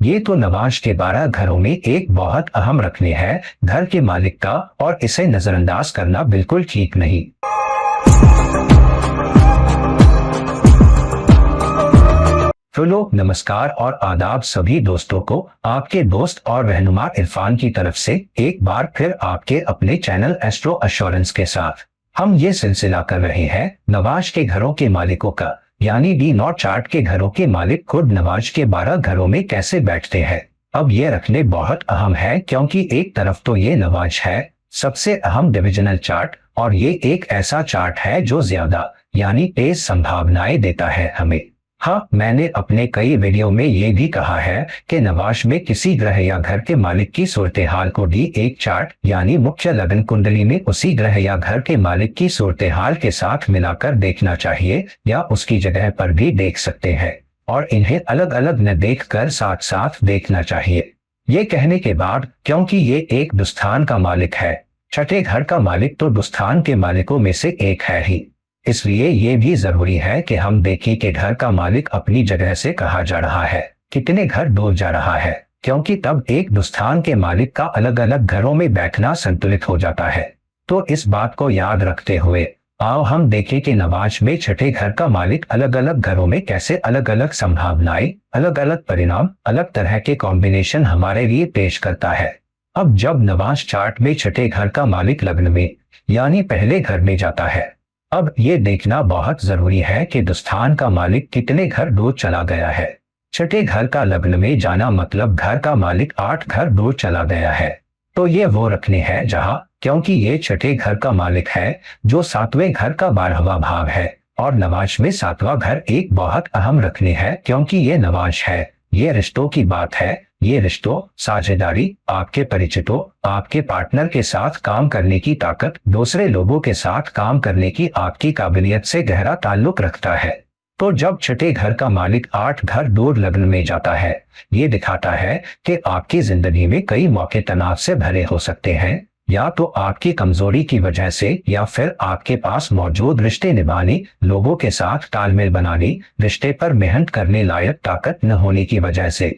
ये तो नवाज के 12 घरों में एक बहुत अहम रखने है घर के मालिक का, और इसे नजरअंदाज करना बिल्कुल ठीक नहीं। हेलो, नमस्कार और आदाब सभी दोस्तों को। आपके दोस्त और रहनुमा इरफान की तरफ से एक बार फिर आपके अपने चैनल एस्ट्रो एश्योरेंस के साथ हम ये सिलसिला कर रहे हैं नवाज के घरों के मालिकों का, यानी डी नॉट चार्ट के घरों के मालिक खुद नवाज के 12 घरों में कैसे बैठते हैं। अब ये रखने बहुत अहम है क्योंकि एक तरफ तो ये नवाज है सबसे अहम डिविजनल चार्ट, और ये एक ऐसा चार्ट है जो ज्यादा यानी तेज संभावनाएं देता है हमें। हाँ, मैंने अपने कई वीडियो में ये भी कहा है कि नवाज में किसी ग्रह या घर के मालिक की सूरत हाल को डी एक चार्ट यानी मुख्य लग्न कुंडली में उसी ग्रह या घर के मालिक की सूरत हाल के साथ मिलाकर देखना चाहिए, या उसकी जगह पर भी देख सकते हैं, और इन्हें अलग अलग न देख कर साथ साथ देखना चाहिए। ये कहने के बाद, क्योंकि ये एक दुस्थान का मालिक है, छठे घर का मालिक तो दुस्थान के मालिकों में से एक है ही, इसलिए ये भी जरूरी है कि हम देखें कि घर का मालिक अपनी जगह से कहाँ जा रहा है, कितने घर दूर जा रहा है, क्योंकि तब एक दुस्थान के मालिक का अलग अलग घरों में बैठना संतुलित हो जाता है। तो इस बात को याद रखते हुए आओ हम देखें कि नवाज में छठे घर का मालिक अलग अलग घरों में कैसे अलग अलग संभावनाएं, अलग अलग परिणाम, अलग तरह के कॉम्बिनेशन हमारे लिए पेश करता है। अब जब नवाज चार्ट में छठे घर का मालिक लग्न में यानी पहले घर में जाता है, अब ये देखना बहुत जरूरी है कि दुस्थान का मालिक कितने घर दूर चला गया है। छठे घर का लग्न में जाना मतलब घर का मालिक 8 घर दूर चला गया है, तो ये वो रखने हैं जहां, क्योंकि ये छठे घर का मालिक है जो 7वें घर का 12वां भाव है, और नवाज में 7वां घर एक बहुत अहम रखने है क्योंकि ये नवाज है, ये रिश्तों की बात है। ये रिश्तों, साझेदारी, आपके परिचितों, आपके पार्टनर के साथ काम करने की ताकत, दूसरे लोगों के साथ काम करने की आपकी काबिलियत से गहरा ताल्लुक रखता है। तो जब छठे घर का मालिक 8 घर दूर लग्न में जाता है, ये दिखाता है कि आपकी जिंदगी में कई मौके तनाव से भरे हो सकते हैं, या तो आपकी कमजोरी की वजह से, या फिर आपके पास मौजूद रिश्ते निभाने, लोगों के साथ तालमेल बनाने, रिश्ते पर मेहनत करने लायक ताकत न होने की वजह से।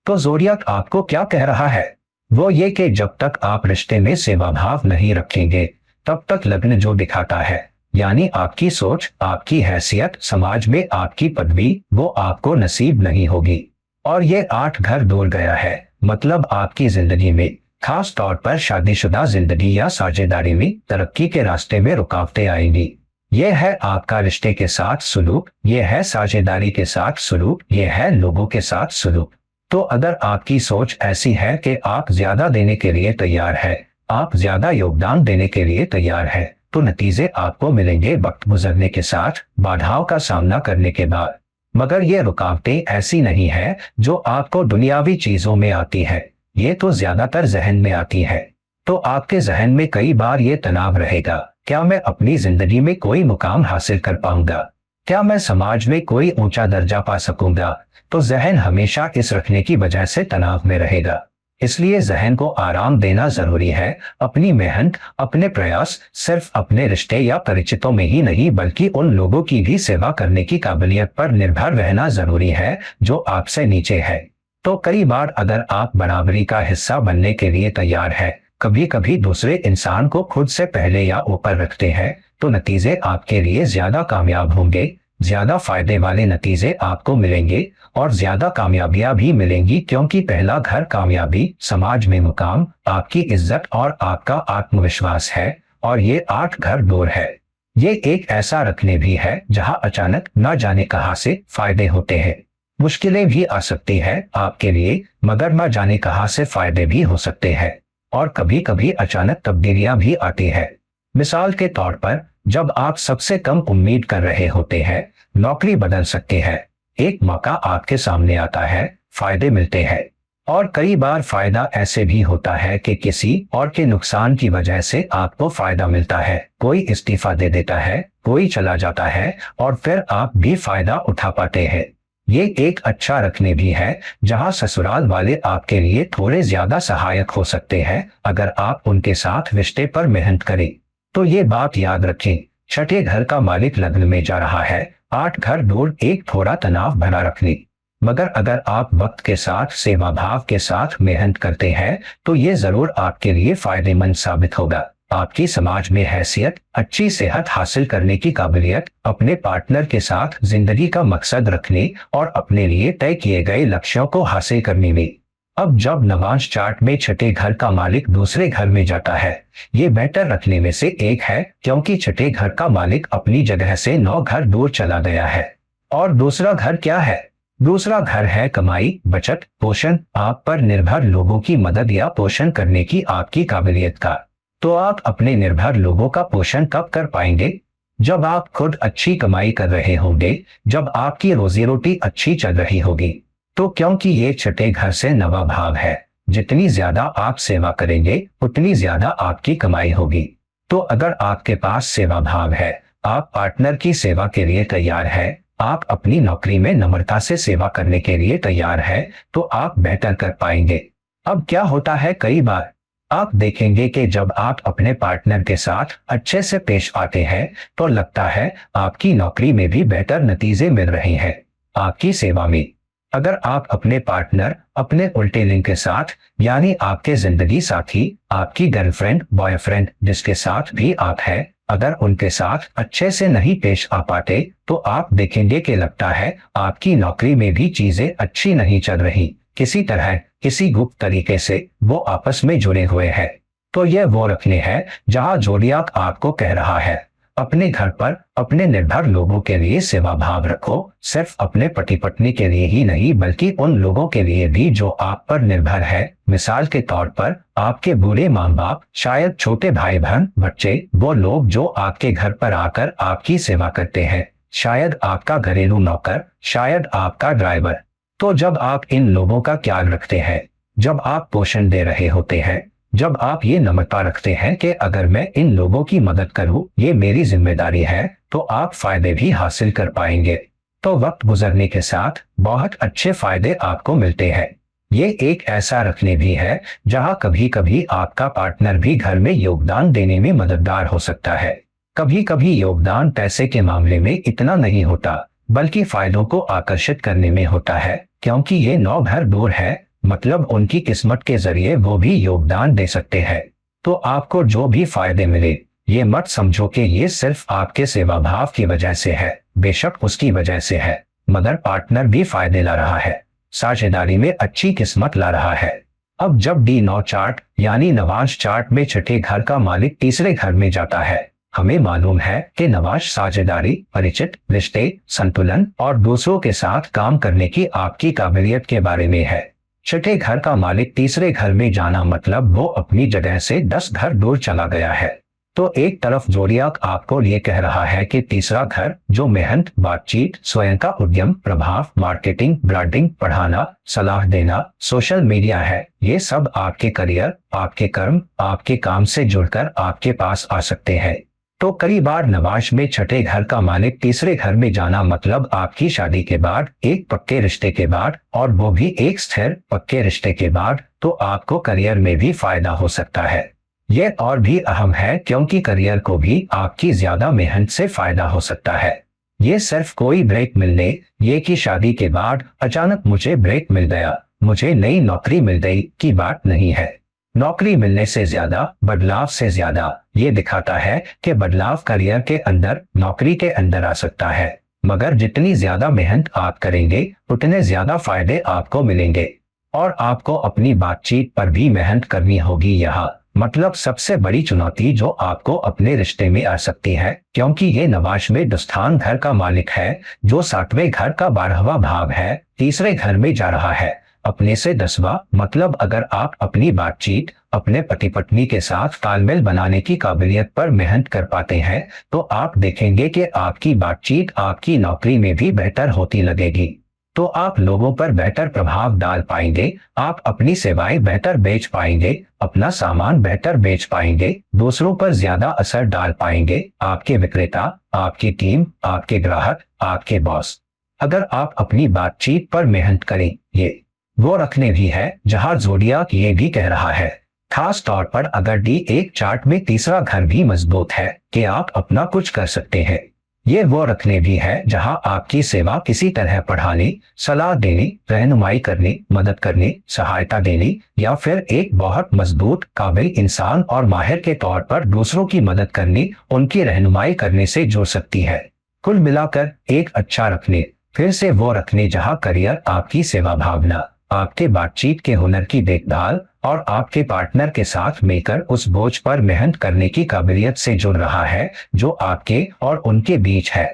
तो ज़ोडियाक आपको क्या कह रहा है? वो ये कि जब तक आप रिश्ते में सेवा भाव नहीं रखेंगे, तब तक लग्न जो दिखाता है, यानी आपकी सोच, आपकी हैसियत, समाज में आपकी पदवी, वो आपको नसीब नहीं होगी। और ये 8 घर दूर गया है, मतलब आपकी जिंदगी में, खास तौर पर शादीशुदा जिंदगी या साझेदारी में तरक्की के रास्ते में रुकावटें आएंगी। यह है आपका रिश्ते के साथ सुलूक, यह है साझेदारी के साथ सुलूक, यह है लोगों के साथ सुलूक। तो अगर आपकी सोच ऐसी है कि आप ज्यादा देने के लिए तैयार है, आप ज्यादा योगदान देने के लिए तैयार है, तो नतीजे आपको मिलेंगे वक्त गुजरने के साथ, बाधाओं का सामना करने के बाद। मगर ये रुकावटें ऐसी नहीं है जो आपको दुनियावी चीजों में आती है, ये तो ज्यादातर जहन में आती है। तो आपके जहन में कई बार ये तनाव रहेगा, क्या मैं अपनी जिंदगी में कोई मुकाम हासिल कर पाऊंगा, क्या मैं समाज में कोई ऊंचा दर्जा पा सकूंगा। तो जहन हमेशा इस रखने की वजह से तनाव में रहेगा, इसलिए जहन को आराम देना जरूरी है। अपनी मेहनत, अपने प्रयास सिर्फ अपने रिश्ते या परिचितों में ही नहीं बल्कि उन लोगों की भी सेवा करने की काबिलियत पर निर्भर रहना जरूरी है जो आपसे नीचे है। तो कई बार अगर आप बराबरी का हिस्सा बनने के लिए तैयार है, कभी कभी दूसरे इंसान को खुद से पहले या ऊपर रखते हैं, तो नतीजे आपके लिए ज्यादा कामयाब होंगे, ज्यादा फायदे वाले नतीजे आपको मिलेंगे, और ज्यादा कामयाबियां भी मिलेंगी, क्योंकि पहला घर कामयाबी, समाज में मुकाम, आपकी इज्जत और आपका आत्मविश्वास है, और ये 8 घर दूर है। ये एक ऐसा रखने भी है जहां अचानक न जाने कहां से फायदे होते हैं, मुश्किलें भी आ सकती है आपके लिए, मगर न जाने कहां से फायदे भी हो सकते हैं, और कभी कभी अचानक तब्दीलियां भी आती है। मिसाल के तौर पर, जब आप सबसे कम उम्मीद कर रहे होते हैं, नौकरी बदल सकते हैं, एक मौका आपके सामने आता है, फायदे मिलते हैं। और कई बार फायदा ऐसे भी होता है कि किसी और के नुकसान की वजह से आपको फायदा मिलता है, कोई इस्तीफा दे देता है, कोई चला जाता है, और फिर आप भी फायदा उठा पाते हैं। ये एक अच्छा रखने भी है जहां ससुराल वाले आपके लिए थोड़े ज्यादा सहायक हो सकते हैं अगर आप उनके साथ रिश्ते पर मेहनत करें। तो ये बात याद रखें, छठे घर का मालिक लग्न में जा रहा है, 8 घर दूर एक थोड़ा तनाव भरा रखने, मगर अगर आप वक्त के साथ सेवा भाव के साथ मेहनत करते हैं तो ये जरूर आपके लिए फायदेमंद साबित होगा। आपकी समाज में हैसियत, अच्छी सेहत हासिल करने की काबिलियत, अपने पार्टनर के साथ जिंदगी का मकसद रखने और अपने लिए तय किए गए लक्ष्यों को हासिल करने में। अब जब नवांश चार्ट में छठे घर का मालिक दूसरे घर में जाता है, ये बेहतर रखने में से एक है क्योंकि छठे घर का मालिक अपनी जगह से 9 घर दूर चला गया है। और दूसरा घर क्या है? दूसरा घर है कमाई, बचत, पोषण, आप पर निर्भर लोगों की मदद या पोषण करने की आपकी काबिलियत का। तो आप अपने निर्भर लोगों का पोषण कब कर पाएंगे? जब आप खुद अच्छी कमाई कर रहे होंगे, जब आपकी रोजी रोटी अच्छी चल रही होगी। तो क्योंकि ये छठे घर से नवा भाव है, जितनी ज्यादा आप सेवा करेंगे उतनी ज्यादा आपकी कमाई होगी। तो अगर आपके पास सेवा भाव है, आप पार्टनर की सेवा के लिए तैयार है, आप अपनी नौकरी में नम्रता से सेवा करने के लिए तैयार है, तो आप बेहतर कर पाएंगे। अब क्या होता है, कई बार आप देखेंगे कि जब आप अपने पार्टनर के साथ अच्छे से पेश आते हैं तो लगता है आपकी नौकरी में भी बेहतर नतीजे मिल रहे हैं, आपकी सेवा में। अगर आप अपने पार्टनर, अपने उल्टे लिंग के साथ, यानी आपके जिंदगी साथी, आपकी गर्लफ्रेंड, बॉयफ्रेंड, जिसके साथ भी आप हैं, अगर उनके साथ अच्छे से नहीं पेश आ पाते तो आप देखेंगे कि लगता है आपकी नौकरी में भी चीजें अच्छी नहीं चल रही, किसी तरह, किसी गुप्त तरीके से वो आपस में जुड़े हुए हैं। तो यह वो रखने हैं जहां जोडियाक आपको कह रहा है, अपने घर पर अपने निर्भर लोगों के लिए सेवा भाव रखो, सिर्फ अपने पति पत्नी के लिए ही नहीं बल्कि उन लोगों के लिए भी जो आप पर निर्भर है। मिसाल के तौर पर आपके बूढ़े माँ बाप, शायद छोटे भाई बहन, बच्चे, वो लोग जो आपके घर पर आकर आपकी सेवा करते हैं, शायद आपका घरेलू नौकर, शायद आपका ड्राइवर। तो जब आप इन लोगों का ख्याल रखते हैं, जब आप पोषण दे रहे होते हैं, जब आप ये नम्रता रखते हैं कि अगर मैं इन लोगों की मदद करूं, ये मेरी जिम्मेदारी है, तो आप फायदे भी हासिल कर पाएंगे। तो वक्त गुजरने के साथ बहुत अच्छे फायदे आपको मिलते हैं। ये एक ऐसा रखने भी है जहां कभी कभी आपका पार्टनर भी घर में योगदान देने में मददगार हो सकता है। कभी कभी योगदान पैसे के मामले में इतना नहीं होता, बल्कि फायदों को आकर्षित करने में होता है, क्योंकि ये 9 घर दूर है, मतलब उनकी किस्मत के जरिए वो भी योगदान दे सकते हैं। तो आपको जो भी फायदे मिले, ये मत समझो कि ये सिर्फ आपके सेवा भाव की वजह से है, बेशक उसकी वजह से है, मगर पार्टनर भी फायदे ला रहा है, साझेदारी में अच्छी किस्मत ला रहा है। अब जब D9 चार्ट यानी नवांश चार्ट में छठे घर का मालिक तीसरे घर में जाता है, हमें मालूम है कि नवांश साझेदारी, परिचित, रिश्ते, संतुलन और दूसरों के साथ काम करने की आपकी काबिलियत के बारे में है। छठे घर का मालिक तीसरे घर में जाना मतलब वो अपनी जगह से 10 घर दूर चला गया है। तो एक तरफ जोडियाक आपको ये कह रहा है कि तीसरा घर, जो मेहनत, बातचीत, स्वयं का उद्यम, प्रभाव, मार्केटिंग, ब्रांडिंग, पढ़ाना, सलाह देना, सोशल मीडिया है, ये सब आपके करियर, आपके कर्म, आपके काम से जुड़कर आपके पास आ सकते हैं। तो कई बार नवांश में छठे घर का मालिक तीसरे घर में जाना मतलब आपकी शादी के बाद, एक पक्के रिश्ते के बाद, और वो भी एक स्थिर पक्के रिश्ते के बाद, तो आपको करियर में भी फायदा हो सकता है। यह और भी अहम है क्योंकि करियर को भी आपकी ज्यादा मेहनत से फायदा हो सकता है। ये सिर्फ कोई ब्रेक मिलने, ये कि शादी के बाद अचानक मुझे ब्रेक मिल गया, मुझे नई नौकरी मिल गई की बात नहीं है। नौकरी मिलने से ज्यादा, बदलाव से ज्यादा, ये दिखाता है कि बदलाव करियर के अंदर, नौकरी के अंदर आ सकता है, मगर जितनी ज्यादा मेहनत आप करेंगे उतने ज्यादा फायदे आपको मिलेंगे। और आपको अपनी बातचीत पर भी मेहनत करनी होगी। यहाँ मतलब सबसे बड़ी चुनौती जो आपको अपने रिश्ते में आ सकती है, क्योंकि ये नवांश में दुस्थान घर का मालिक है, जो 7वें घर का 12वां भाव है, तीसरे घर में जा रहा है, अपने से 10वां। मतलब अगर आप अपनी बातचीत, अपने पति पत्नी के साथ तालमेल बनाने की काबिलियत पर मेहनत कर पाते हैं, तो आप देखेंगे कि आपकी बातचीत आपकी नौकरी में भी बेहतर होती लगेगी। तो आप लोगों पर बेहतर प्रभाव डाल पाएंगे, आप अपनी सेवाएं बेहतर बेच पाएंगे, अपना सामान बेहतर बेच पाएंगे, दूसरों पर ज्यादा असर डाल पाएंगे, आपके विक्रेता, आपकी टीम, आपके ग्राहक, आपके बॉस। अगर आप अपनी बातचीत पर मेहनत करें, ये वो रखने भी है जहां जोडियाक ये भी कह रहा है, खास तौर पर अगर D1 चार्ट में तीसरा घर भी मजबूत है, कि आप अपना कुछ कर सकते हैं। ये वो रखने भी है जहां आपकी सेवा किसी तरह पढ़ाने, सलाह देने, रहनुमाई करने, मदद करने, सहायता देने या फिर एक बहुत मजबूत काबिल इंसान और माहिर के तौर पर दूसरों की मदद करने, उनकी रहनुमाई करने से जुड़ सकती है। कुल मिलाकर एक अच्छा रखने फिर से वो रखने जहां करियर आपकी सेवा भावना, आपके बातचीत के हुनर की देखभाल और आपके पार्टनर के साथ मिलकर उस बोझ पर मेहनत करने की काबिलियत से जुड़ रहा है जो आपके और उनके बीच है।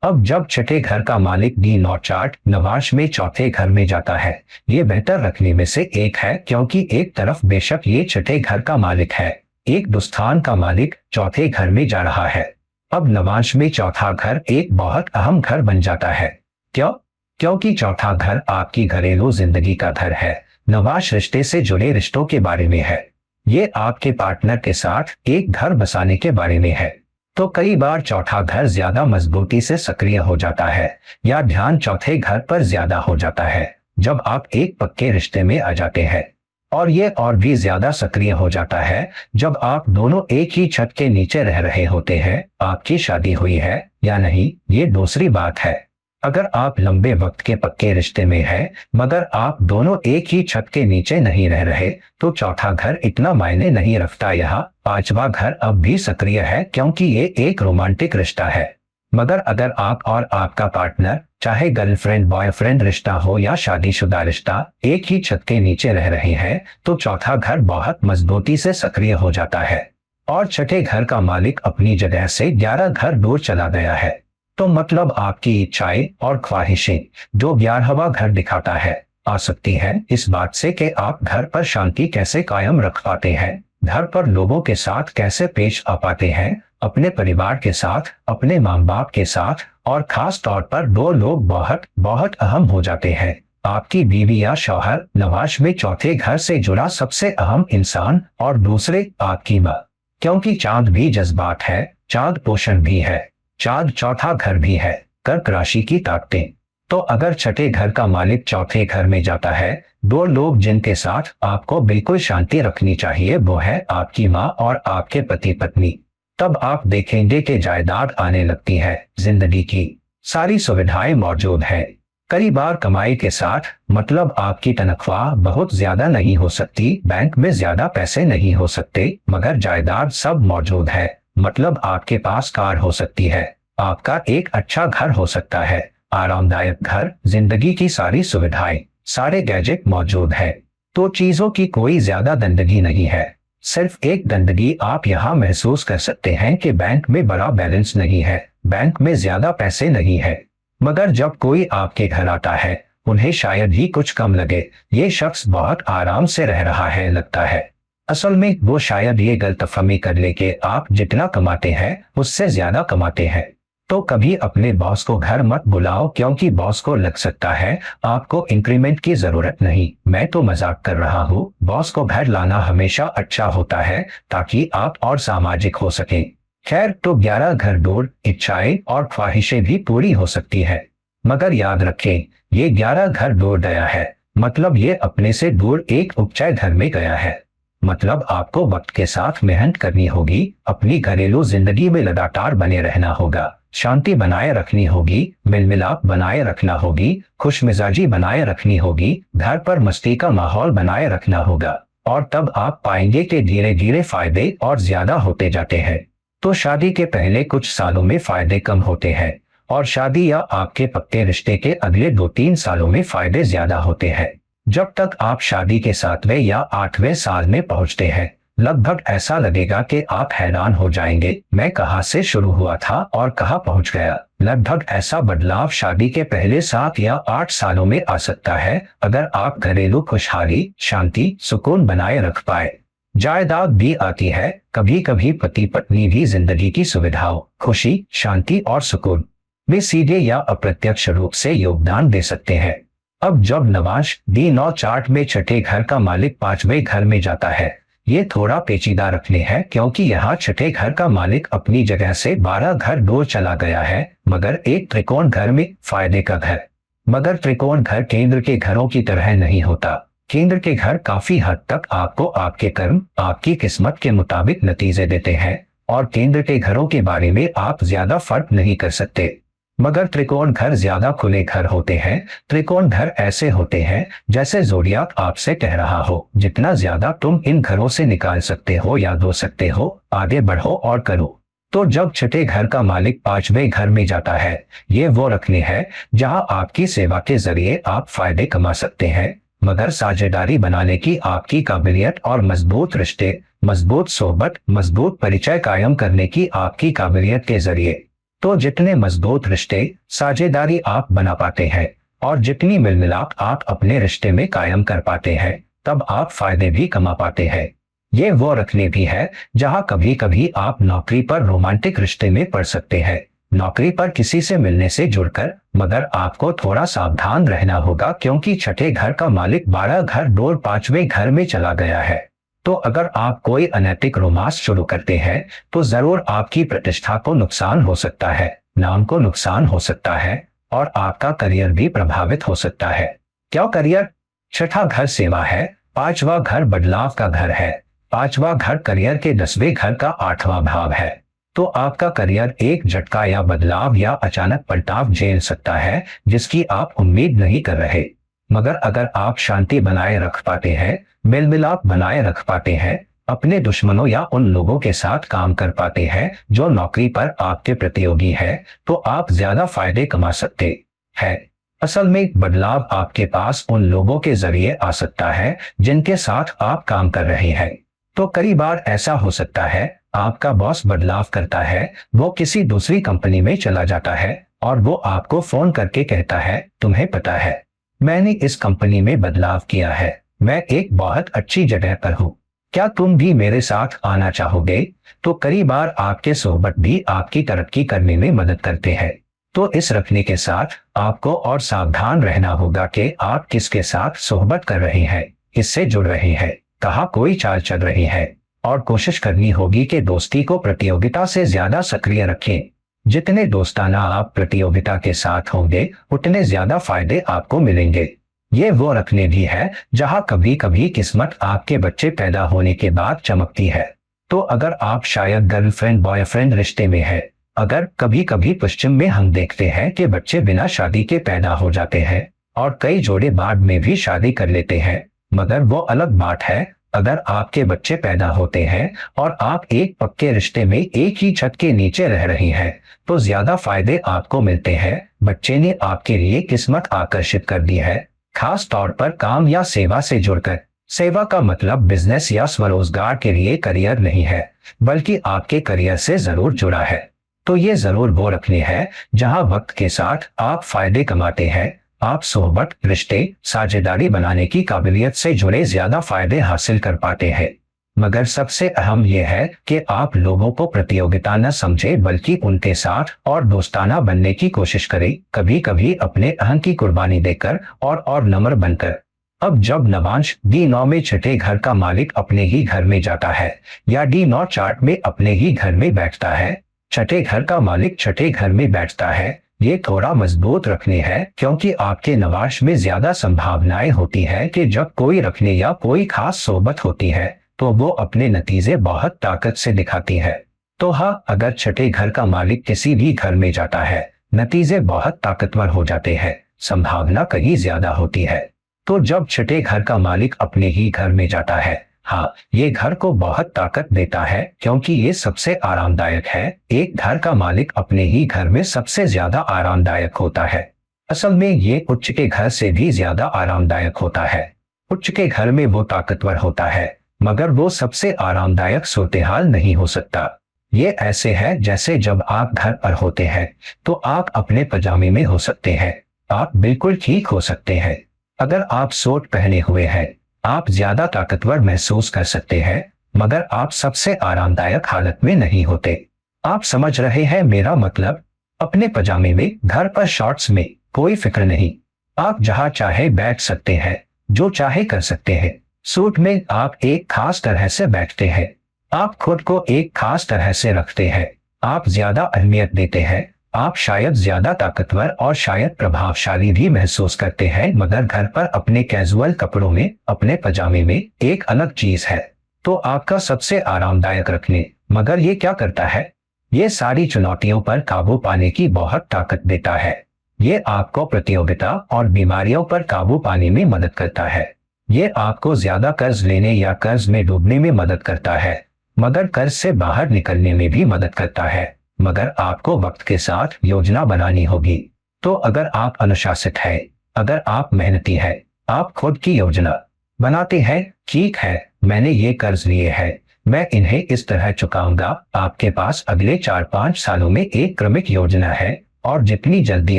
अब जब छठे घर का मालिक D9 चार्ट नवाश में चौथे घर में जाता है, ये बेहतर रखने में से एक है क्योंकि एक तरफ बेशक ये छठे घर का मालिक है, एक दुस्थान का मालिक चौथे घर में जा रहा है। अब नवाश में चौथा घर एक बहुत अहम घर बन जाता है। क्यों? क्योंकि चौथा घर आपकी घरेलू जिंदगी का घर है। नवाश रिश्ते से जुड़े रिश्तों के बारे में है। ये आपके पार्टनर के साथ एक घर बसाने के बारे में है। तो कई बार चौथा घर ज्यादा मजबूती से सक्रिय हो जाता है या ध्यान चौथे घर पर ज्यादा हो जाता है जब आप एक पक्के रिश्ते में आ जाते हैं। और ये और भी ज्यादा सक्रिय हो जाता है जब आप दोनों एक ही छत के नीचे रह रहे होते हैं। आपकी शादी हुई है या नहीं, ये दूसरी बात है। अगर आप लंबे वक्त के पक्के रिश्ते में हैं, मगर आप दोनों एक ही छत के नीचे नहीं रह रहे, तो चौथा घर इतना मायने नहीं रखता। यहाँ पांचवा घर अब भी सक्रिय है क्योंकि ये एक रोमांटिक रिश्ता है। मगर अगर आप और आपका पार्टनर, चाहे गर्लफ्रेंड बॉयफ्रेंड रिश्ता हो या शादीशुदा रिश्ता, एक ही छत के नीचे रह रहे हैं, तो चौथा घर बहुत मजबूती से सक्रिय हो जाता है। और छठे घर का मालिक अपनी जगह से 11 घर दूर चला गया है। तो मतलब आपकी इच्छाएं और ख्वाहिशें जो 11वां घर दिखाता है आ सकती हैं इस बात से कि आप घर पर शांति कैसे कायम रख पाते हैं, घर पर लोगों के साथ कैसे पेश आ पाते हैं, अपने परिवार के साथ, अपने माँ बाप के साथ, और खास तौर पर दो लोग बहुत बहुत अहम हो जाते हैं, आपकी बीवी या शौहर। नवाश में चौथे घर से जुड़ा सबसे अहम इंसान और दूसरे आपकी माँ, क्योंकि चांद भी जज्बात है, चांद पोषण भी है, चांद चौथा घर भी है, कर्क राशि की ताकतें। तो अगर छठे घर का मालिक चौथे घर में जाता है, दो लोग जिनके साथ आपको बिल्कुल शांति रखनी चाहिए वो है आपकी माँ और आपके पति पत्नी। तब आप देखेंगे कि जायदाद आने लगती है, जिंदगी की सारी सुविधाएं मौजूद है। कई बार कमाई के साथ मतलब आपकी तनख्वाह बहुत ज्यादा नहीं हो सकती, बैंक में ज्यादा पैसे नहीं हो सकते, मगर जायदाद सब मौजूद है। मतलब आपके पास कार हो सकती है, आपका एक अच्छा घर हो सकता है, आरामदायक घर, जिंदगी की सारी सुविधाएं, सारे गैजेट मौजूद है। तो चीजों की कोई ज्यादा गंदगी नहीं है। सिर्फ एक गंदगी आप यहाँ महसूस कर सकते हैं कि बैंक में बड़ा बैलेंस नहीं है, बैंक में ज्यादा पैसे नहीं है। मगर जब कोई आपके घर आता है, उन्हें शायद ही कुछ कम लगे, ये शख्स बहुत आराम से रह रहा है लगता है। असल में वो शायद ये गलतफहमी कर ले कि आप जितना कमाते हैं उससे ज्यादा कमाते हैं। तो कभी अपने बॉस को घर मत बुलाओ क्योंकि बॉस को लग सकता है आपको इंक्रीमेंट की जरूरत नहीं। मैं तो मजाक कर रहा हूँ, बॉस को घर लाना हमेशा अच्छा होता है ताकि आप और सामाजिक हो सकें। खैर, तो 11 घर दूर इच्छाएं और ख्वाहिशें भी पूरी हो सकती है, मगर याद रखें ये 11 घर दूर गया है, मतलब ये अपने से दूर एक उपचाय घर में गया है। मतलब आपको वक्त के साथ मेहनत करनी होगी, अपनी घरेलू जिंदगी में लगातार बने रहना होगा, शांति बनाए रखनी होगी, मिलमिलाप बनाए रखना होगी, खुशमिजाजी बनाए रखनी होगी, घर पर मस्ती का माहौल बनाए रखना होगा। और तब आप पाएंगे कि धीरे धीरे फायदे और ज्यादा होते जाते हैं। तो शादी के पहले कुछ सालों में फायदे कम होते हैं और शादी या आपके पक्के रिश्ते के अगले 2-3 सालों में फायदे ज्यादा होते हैं। जब तक आप शादी के 7वें या 8वें साल में पहुंचते हैं, लगभग ऐसा लगेगा कि आप हैरान हो जाएंगे, मैं कहां से शुरू हुआ था और कहां पहुंच गया। लगभग ऐसा बदलाव शादी के पहले 7 या 8 सालों में आ सकता है अगर आप घरेलू खुशहाली, शांति, सुकून बनाए रख पाए। जायदाद भी आती है, कभी कभी पति पत्नी भी जिंदगी की सुविधाओं, खुशी, शांति और सुकून में सीधे या अप्रत्यक्ष रूप से योगदान दे सकते हैं। अब जब नवाश D9 चार्ट में छठे घर का मालिक 5वें घर में जाता है, ये थोड़ा पेचीदा रखने है क्योंकि यहाँ छठे घर का मालिक अपनी जगह से 12 घर दूर चला गया है, मगर एक त्रिकोण घर में फायदे का घर। मगर त्रिकोण घर केंद्र के घरों की तरह नहीं होता। केंद्र के घर काफी हद तक आपको आपके कर्म, आपकी किस्मत के मुताबिक नतीजे देते हैं और केंद्र के घरों के बारे में आप ज्यादा फर्क नहीं कर सकते। मगर त्रिकोण घर ज्यादा खुले घर होते हैं। त्रिकोण घर ऐसे होते हैं जैसे जोडियाक आपसे कह रहा हो, जितना ज्यादा तुम इन घरों से निकाल सकते हो या दो सकते हो, आगे बढ़ो और करो। तो जब छठे घर का मालिक पांचवें घर में जाता है, ये वो रखने हैं जहां आपकी सेवा के जरिए आप फायदे कमा सकते हैं, मगर साझेदारी बनाने की आपकी काबिलियत और मजबूत रिश्ते, मजबूत सोहबत, मजबूत परिचय कायम करने की आपकी काबिलियत के जरिए। तो जितने मजबूत रिश्ते, साझेदारी आप बना पाते हैं और जितनी मिलमिलाप आप अपने रिश्ते में कायम कर पाते हैं, तब आप फायदे भी कमा पाते हैं। ये वो रखने भी है जहां कभी कभी आप नौकरी पर रोमांटिक रिश्ते में पड़ सकते हैं, नौकरी पर किसी से मिलने से जुड़कर, मगर आपको थोड़ा सावधान रहना होगा क्योंकि छठे घर का मालिक 12 घर डोर पांचवें घर में चला गया है। तो अगर आप कोई अनैतिक रोमांस शुरू करते हैं तो जरूर आपकी प्रतिष्ठा को नुकसान हो सकता है, नाम को नुकसान हो सकता है और आपका करियर भी प्रभावित हो सकता है। क्या करियर? छठा घर सेवा है, पांचवा घर बदलाव का घर है, पांचवा घर करियर के 10वें घर का 8वां भाव है। तो आपका करियर एक झटका या बदलाव या अचानक पलटाव झेल सकता है जिसकी आप उम्मीद नहीं कर रहे। मगर अगर आप शांति बनाए रख पाते हैं, मेलमिलाप बनाए रख पाते हैं, अपने दुश्मनों या उन लोगों के साथ काम कर पाते हैं जो नौकरी पर आपके प्रतियोगी है, तो आप ज्यादा फायदे कमा सकते हैं। असल में बदलाव आपके पास उन लोगों के जरिए आ सकता है जिनके साथ आप काम कर रहे हैं। तो कई बार ऐसा हो सकता है आपका बॉस बदलाव करता है, वो किसी दूसरी कंपनी में चला जाता है और वो आपको फोन करके कहता है, तुम्हें पता है मैंने इस कंपनी में बदलाव किया है, मैं एक बहुत अच्छी जगह पर हूँ, क्या तुम भी मेरे साथ आना चाहोगे? तो कई बार आपके सोहबत भी आपकी तरक्की करने में मदद करते हैं। तो इस रखने के साथ आपको और सावधान रहना होगा कि आप किसके साथ सोहबत कर रहे हैं, किससे जुड़ रहे हैं, कहाँ कोई चाल चल रही है, और कोशिश करनी होगी कि दोस्ती को प्रतियोगिता से ज्यादा सक्रिय रखें। जितने दोस्ताना आप प्रतियोगिता के साथ होंगे, उतने ज्यादा फायदे आपको मिलेंगे। ये वो रखने भी है जहां कभी कभी किस्मत आपके बच्चे पैदा होने के बाद चमकती है। तो अगर आप शायद गर्लफ्रेंड बॉयफ्रेंड रिश्ते में है, अगर कभी कभी पश्चिम में हम देखते हैं कि बच्चे बिना शादी के पैदा हो जाते हैं और कई जोड़े बाद में भी शादी कर लेते हैं, मगर वो अलग बात है अगर आपके बच्चे पैदा होते हैं और आप एक पक्के रिश्ते में एक ही छत के नीचे रह रही हैं, तो ज्यादा फायदे आपको मिलते हैं। बच्चे ने आपके लिए किस्मत आकर्षित कर दी है, खास तौर पर काम या सेवा से जुड़कर। सेवा का मतलब बिजनेस या स्वरोजगार के लिए करियर नहीं है, बल्कि आपके करियर से जरूर जुड़ा है। तो ये जरूर वो रखने हैं जहां वक्त के साथ आप फायदे कमाते हैं, आप सोहबत, रिश्ते, साझेदारी बनाने की काबिलियत से जुड़े ज्यादा फायदे हासिल कर पाते हैं। मगर सबसे अहम यह है कि आप लोगों को प्रतियोगिता न समझें, बल्कि उनके साथ और दोस्ताना बनने की कोशिश करें, कभी कभी अपने अहम की कुर्बानी देकर और नम्र बनकर। अब जब नवांश D9 में छठे घर का मालिक अपने ही घर में जाता है या D9 चार्ट में अपने ही घर में बैठता है, छठे घर का मालिक छठे घर में बैठता है, ये थोड़ा मजबूत रखने हैं क्योंकि आपके नवाश में ज्यादा संभावनाएं होती है कि जब कोई रखने या कोई खास सोबत होती है तो वो अपने नतीजे बहुत ताकत से दिखाती है। तो हाँ, अगर छठे घर का मालिक किसी भी घर में जाता है, नतीजे बहुत ताकतवर हो जाते हैं, संभावना कहीं ज्यादा होती है। तो जब छठे घर का मालिक अपने ही घर में जाता है, हाँ, ये घर को बहुत ताकत देता है क्योंकि ये सबसे आरामदायक है। एक घर का मालिक अपने ही घर में सबसे ज्यादा आरामदायक होता है। असल में ये उच्च के घर से भी ज्यादा आरामदायक होता है। उच्च के घर में वो ताकतवर होता है, मगर वो सबसे आरामदायक सूरत-ए-हाल नहीं हो सकता। ये ऐसे है जैसे जब आप घर पर होते हैं तो आप अपने पजामे में हो सकते हैं, आप बिल्कुल ठीक हो सकते हैं। अगर आप सूट पहने हुए हैं, आप ज्यादा ताकतवर महसूस कर सकते हैं, मगर आप सबसे आरामदायक हालत में नहीं होते। आप समझ रहे हैं मेरा मतलब? अपने पजामे में, घर पर शॉर्ट्स में कोई फिक्र नहीं, आप जहां चाहे बैठ सकते हैं, जो चाहे कर सकते हैं। सूट में आप एक खास तरह से बैठते हैं, आप खुद को एक खास तरह से रखते हैं, आप ज्यादा अहमियत देते हैं, आप शायद ज्यादा ताकतवर और शायद प्रभावशाली भी महसूस करते हैं, मगर घर पर अपने कैजुअल कपड़ों में, अपने पजामे में एक अलग चीज है। तो आपका सबसे आरामदायक रखने मगर ये क्या करता है? ये सारी चुनौतियों पर काबू पाने की बहुत ताकत देता है। ये आपको प्रतियोगिता और बीमारियों पर काबू पाने में मदद करता है। ये आपको ज्यादा कर्ज लेने या कर्ज में डूबने में मदद करता है, मगर कर्ज से बाहर निकलने में भी मदद करता है। मगर आपको वक्त के साथ योजना बनानी होगी। तो अगर आप अनुशासित है, अगर आप मेहनती है, आप खुद की योजना बनाते हैं, ठीक है, मैंने ये कर्ज लिए हैं, मैं इन्हें इस तरह चुकाऊंगा। आपके पास अगले 4-5 सालों में एक क्रमिक योजना है, और जितनी जल्दी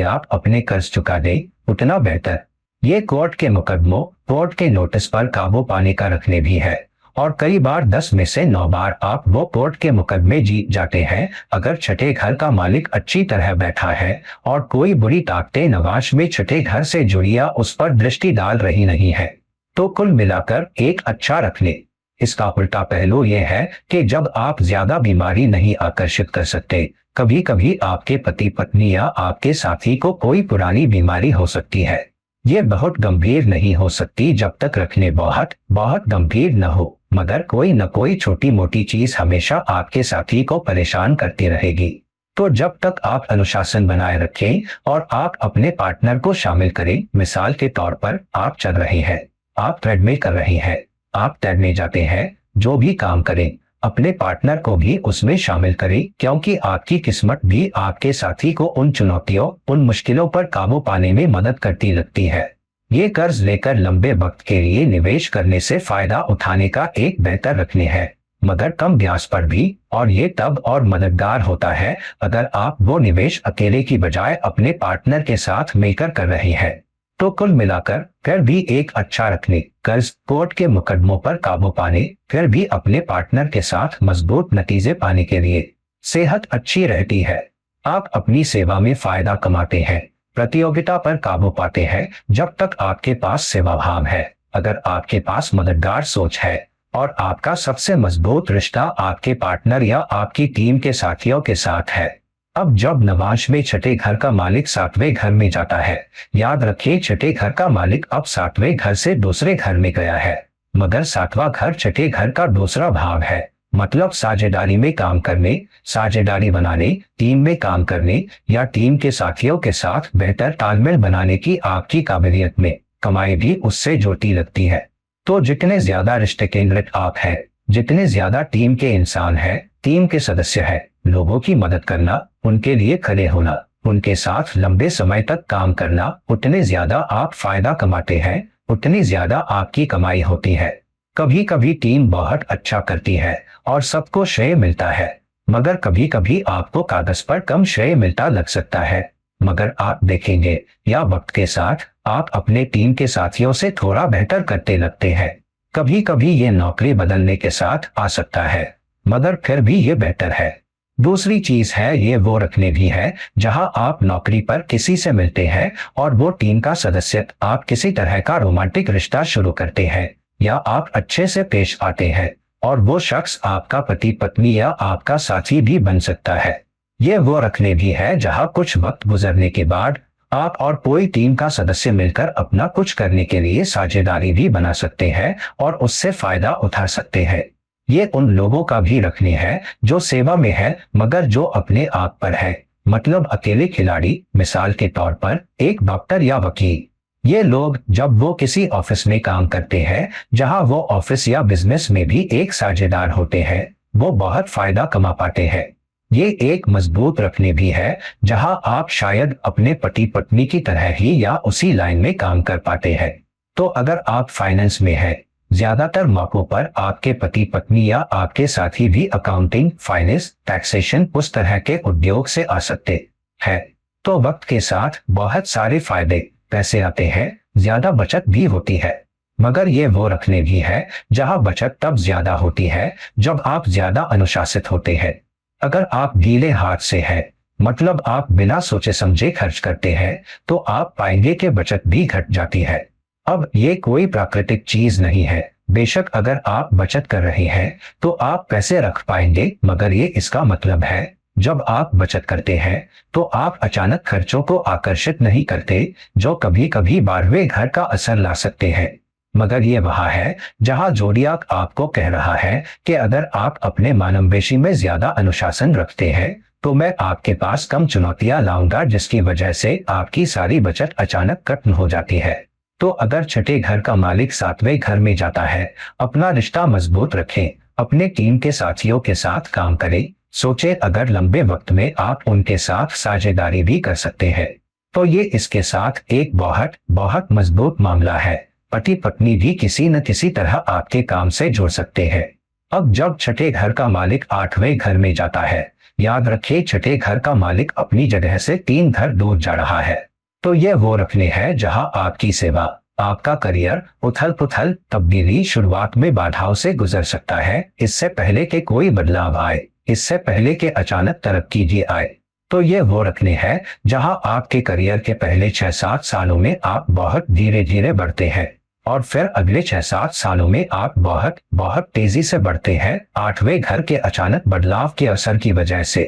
आप अपने कर्ज चुका दें, उतना बेहतर। ये कोर्ट के मुकदमों, कोर्ट के नोटिस पर काबू पाने का रखने भी है, और कई बार 10 में से 9 बार आप वो कोर्ट के मुकदमे जीत जाते हैं अगर छठे घर का मालिक अच्छी तरह बैठा है और कोई बुरी ताकतें नवाश में छठे घर से जुड़ी या उस पर दृष्टि डाल रही नहीं है। तो कुल मिलाकर एक अच्छा रखने। इसका उल्टा पहलू यह है कि जब आप ज्यादा बीमारी नहीं आकर्षित कर सकते, कभी कभी आपके पति पत्नी या आपके साथी को कोई पुरानी बीमारी हो सकती है। ये बहुत गंभीर नहीं हो सकती जब तक रखने बहुत बहुत गंभीर न हो, मगर कोई न कोई छोटी मोटी चीज हमेशा आपके साथी को परेशान करती रहेगी। तो जब तक आप अनुशासन बनाए रखें और आप अपने पार्टनर को शामिल करें, मिसाल के तौर पर आप चल रहे हैं, आप ट्रेडमिल कर रहे हैं, आप तैरने जाते हैं, जो भी काम करें, अपने पार्टनर को भी उसमें शामिल करें, क्योंकि आपकी किस्मत भी आपके साथी को उन चुनौतियों, उन मुश्किलों पर काबू पाने में मदद करती लगती है। ये कर्ज लेकर लंबे वक्त के लिए निवेश करने से फायदा उठाने का एक बेहतर रखने है, मगर कम ब्याज पर भी, और ये तब और मददगार होता है अगर आप वो निवेश अकेले की बजाय अपने पार्टनर के साथ मिलकर कर रहे हैं। तो कुल मिलाकर फिर भी एक अच्छा रखने, कर्ज, कोर्ट के मुकदमों पर काबू पाने, फिर भी अपने पार्टनर के साथ मजबूत नतीजे पाने के लिए सेहत अच्छी रहती है। आप अपनी सेवा में फायदा कमाते हैं, प्रतियोगिता पर काबू पाते हैं जब तक आपके पास सेवा भाव है, अगर आपके पास मददगार सोच है, और आपका सबसे मजबूत रिश्ता आपके पार्टनर या आपकी टीम के साथियों के साथ है। अब जब नवाश में छठे घर का मालिक 7वें घर में जाता है, याद रखिए छठे घर का मालिक अब 7वें घर से दूसरे घर में गया है, मगर 7वां घर छठे घर का दूसरा भाव है, मतलब साझेदारी में काम करने, साझेदारी बनाने, टीम में काम करने या टीम के साथियों के साथ बेहतर तालमेल बनाने की आपकी काबिलियत में कमाई भी उससे जुड़ती लगती है। तो जितने ज्यादा रिश्ते केंद्रित आप हैं, जितने ज्यादा टीम के इंसान हैं, टीम के सदस्य हैं, लोगों की मदद करना, उनके लिए खड़े होना, उनके साथ लंबे समय तक काम करना, उतने ज्यादा आप फायदा कमाते हैं, उतनी ज्यादा आपकी कमाई होती है। कभी कभी टीम बहुत अच्छा करती है और सबको श्रेय मिलता है, मगर कभी कभी आपको कागज पर कम श्रेय मिलता लग सकता है, मगर आप देखेंगे या वक्त के साथ आप अपने टीम के साथियों से थोड़ा बेहतर करते लगते हैं। कभी कभी ये नौकरी बदलने के साथ आ सकता है, मगर फिर भी ये बेहतर है। दूसरी चीज है, ये वो रखने भी है जहां आप नौकरी पर किसी से मिलते हैं और वो टीम का सदस्य, आप किसी तरह का रोमांटिक रिश्ता शुरू करते हैं या आप अच्छे से पेश आते हैं, और वो शख्स आपका पति पत्नी या आपका साथी भी बन सकता है। ये वो रखने भी है जहां कुछ वक्त गुजरने के बाद आप और कोई टीम का सदस्य मिलकर अपना कुछ करने के लिए साझेदारी भी बना सकते हैं और उससे फायदा उठा सकते हैं। ये उन लोगों का भी रखने है जो सेवा में है मगर जो अपने आप पर है, मतलब अकेले खिलाड़ी, मिसाल के तौर पर एक डॉक्टर या वकील। ये लोग जब वो किसी ऑफिस में काम करते हैं जहां वो ऑफिस या बिजनेस में भी एक साझेदार होते हैं, वो बहुत फायदा कमा पाते हैं। ये एक मजबूत रखने भी है जहां आप शायद अपने पति पत्नी की तरह ही या उसी लाइन में काम कर पाते हैं। तो अगर आप फाइनेंस में है, ज्यादातर मौकों पर आपके पति पत्नी या आपके साथी भी अकाउंटिंग, फाइनेंस, टैक्सेशन, उस तरह के उद्योग से आ सकते हैं। तो वक्त के साथ बहुत सारे फायदे, पैसे आते हैं, ज्यादा बचत भी होती है, मगर ये वो रखने भी है जहां बचत तब ज्यादा होती है जब आप ज्यादा अनुशासित होते हैं। अगर आप गीले हाथ से हैं, मतलब आप बिना सोचे समझे खर्च करते हैं, तो आप पाएंगे कि बचत भी घट जाती है। अब ये कोई प्राकृतिक चीज नहीं है, बेशक अगर आप बचत कर रहे हैं तो आप पैसे रख पाएंगे, मगर ये इसका मतलब है जब आप बचत करते हैं तो आप अचानक खर्चों को आकर्षित नहीं करते जो कभी कभी 12वें घर का असर ला सकते हैं। मगर ये वह है जहां जोडियाक आपको कह रहा है कि अगर आप अपने मानवपेशी में ज्यादा अनुशासन रखते हैं तो मैं आपके पास कम चुनौतियां लाऊंगा, जिसकी वजह से आपकी सारी बचत अचानक खत्म हो जाती है। तो अगर छठे घर का मालिक सातवें घर में जाता है, अपना रिश्ता मजबूत रखें, अपने टीम के साथियों के साथ काम करें, सोचे अगर लंबे वक्त में आप उनके साथ साझेदारी भी कर सकते हैं तो ये इसके साथ एक बहुत बहुत मजबूत मामला है। पति पत्नी भी किसी न किसी तरह आपके काम से जुड़ सकते हैं। अब जब छठे घर का मालिक आठवें घर में जाता है, याद रखें छठे घर का मालिक अपनी जगह से 3 घर दूर जा रहा है, तो यह वो रखने है जहां आपकी सेवा, आपका करियर, उथल पुथल, तब्दीली शुरुआत में बाधाओं से गुजर सकता है। इससे पहले के कोई बदलाव आए, इससे पहले के अचानक तरक्की जी आए, तो ये वो रखने हैं जहां आपके करियर के पहले 6-7 सालों में आप बहुत धीरे धीरे बढ़ते हैं और फिर अगले 6-7 सालों में आप बहुत बहुत तेजी से बढ़ते हैं आठवें घर के अचानक बदलाव के असर की वजह से।